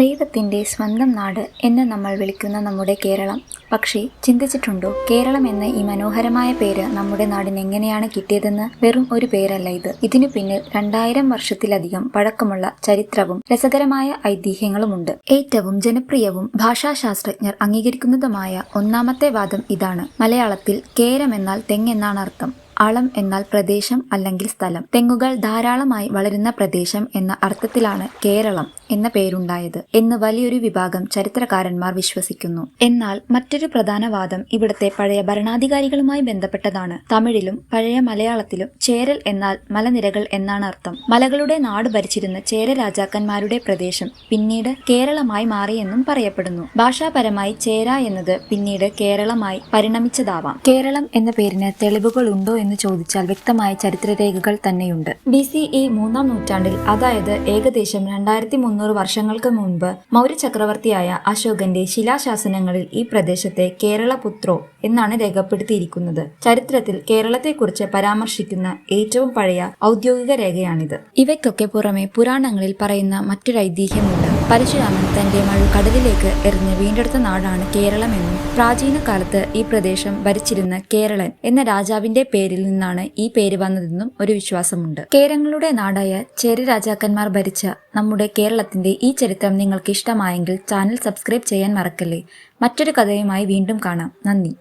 ദൈവത്തിൻ്റെ സ്വന്തം നാട് എന്ന് നമ്മൾ വിളിക്കുന്ന നമ്മുടെ കേരളം. പക്ഷേ ചിന്തിച്ചിട്ടുണ്ടോ, കേരളം എന്ന ഈ മനോഹരമായ പേര് നമ്മുടെ നാടിന് എങ്ങനെയാണ് കിട്ടിയതെന്ന്? വെറും ഒരു പേരല്ല ഇത്. ഇതിനു പിന്നിൽ 2000 വർഷത്തിലധികം പഴക്കമുള്ള ചരിത്രവും രസകരമായ ഐതിഹ്യങ്ങളുമുണ്ട്. ഏറ്റവും ജനപ്രിയവും ഭാഷാശാസ്ത്രജ്ഞർ അംഗീകരിക്കുന്നതുമായ ഒന്നാമത്തെ വാദം ഇതാണ്. മലയാളത്തിൽ കേരം എന്നാൽ തെങ്ങെന്നാണ് അർത്ഥം. അളം എന്നാൽ പ്രദേശം അല്ലെങ്കിൽ സ്ഥലം. തെങ്ങുകൾ ധാരാളമായി വളരുന്ന പ്രദേശം എന്ന അർത്ഥത്തിലാണ് കേരളം എന്ന പേരുണ്ടായത് എന്ന് വലിയൊരു വിഭാഗം ചരിത്രകാരന്മാർ വിശ്വസിക്കുന്നു. എന്നാൽ മറ്റൊരു പ്രധാന വാദം ഇവിടുത്തെ പഴയ ഭരണാധികാരികളുമായി ബന്ധപ്പെട്ടതാണ്. തമിഴിലും പഴയ മലയാളത്തിലും ചേരൽ എന്നാൽ മലനിരകൾ എന്നാണ് അർത്ഥം. മലകളുടെ നാട് ഭരിച്ചിരുന്ന ചേര രാജാക്കന്മാരുടെ പ്രദേശം പിന്നീട് കേരളമായി മാറിയെന്നും പറയപ്പെടുന്നു. ഭാഷാപരമായി ചേര എന്നത് പിന്നീട് കേരളമായി പരിണമിച്ചതാവാം. കേരളം എന്ന പേരിന് തെളിവുകളുണ്ടോ എന്ന് ചോദിച്ചാൽ വ്യക്തമായ ചരിത്രരേഖകൾ തന്നെയുണ്ട്. BCE 3-ാം നൂറ്റാണ്ടിൽ, അതായത് ഏകദേശം 2300 വർഷങ്ങൾക്ക് മുൻപ്, മൗര്യ ചക്രവർത്തിയായ അശോകന്റെ ശിലാശാസനങ്ങളിൽ ഈ പ്രദേശത്തെ കേരളപുത്രോ എന്നാണ് രേഖപ്പെടുത്തിയിരിക്കുന്നത്. ചരിത്രത്തിൽ കേരളത്തെക്കുറിച്ച് പരാമർശിക്കുന്ന ഏറ്റവും പഴയ ഔദ്യോഗിക രേഖയാണിത്. ഇവയ്ക്കൊക്കെ പുറമെ പുരാണങ്ങളിൽ പറയുന്ന മറ്റൊരു ഐതിഹ്യമുണ്ട്. പരശുരാമൻ തന്റെ മഴു കടലിലേക്ക് എറിഞ്ഞ് വീണ്ടെടുത്ത നാടാണ് കേരളമെന്നും പ്രാചീന കാലത്ത് ഈ പ്രദേശം ഭരിച്ചിരുന്ന കേരളൻ എന്ന രാജാവിന്റെ പേരിൽ നിന്നാണ് ഈ പേര് വന്നതെന്നും ഒരു വിശ്വാസമുണ്ട്. കേരങ്ങളുടെ നാടായ ചേര രാജാക്കന്മാർ ഭരിച്ച നമ്മുടെ കേരളത്തിന്റെ ഈ ചരിത്രം നിങ്ങൾക്ക് ഇഷ്ടമായെങ്കിൽ ചാനൽ സബ്സ്ക്രൈബ് ചെയ്യാൻ മറക്കല്ലേ. മറ്റൊരു കഥയുമായി വീണ്ടും കാണാം. നന്ദി.